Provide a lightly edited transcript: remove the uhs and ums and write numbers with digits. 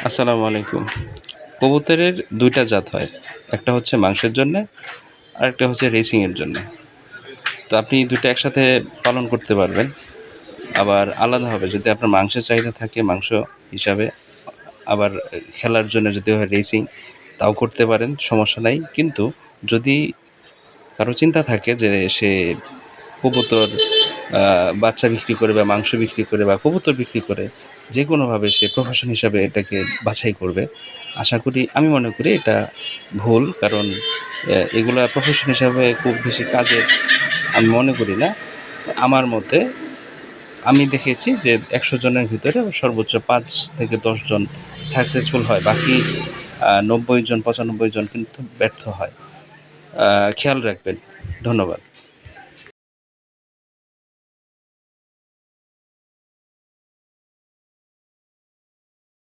আসসালামু আলাইকুম। কবুতরের ২ টা জাত হয়। একটা হচ্ছে মাংসের জন্যে, আরেকটা হচ্ছে রেসিংয়ের জন্যে। তো আপনি ২ টা একসাথে পালন করতে পারবেন। আবার আলাদাভাবে যদি আপনার মাংসের চাহিদা থাকে মাংস হিসাবে, আবার খেলার জন্য যদি হয় রেসিং, তাও করতে পারেন, সমস্যা নাই। কিন্তু যদি কারো চিন্তা থাকে যে সে কবুতর বাচ্চা বিক্রি করে বা মাংস বিক্রি করে বা কবুতর বিক্রি করে যে কোনোভাবে সে প্রফেশন হিসাবে এটাকে বাছাই করবে, আশা করি, আমি মনে করি এটা ভুল। কারণ এগুলা প্রফেশন হিসাবে খুব বেশি কাজের আমি মনে করি না। আমার মতে আমি দেখেছি যে ১০০ জনের ভিতরে সর্বোচ্চ ৫ থেকে ১০ জন সাকসেসফুল হয়, বাকি ৯০ জন ৯৫ জন কিন্তু ব্যর্থ হয়। খেয়াল রাখবেন। ধন্যবাদ।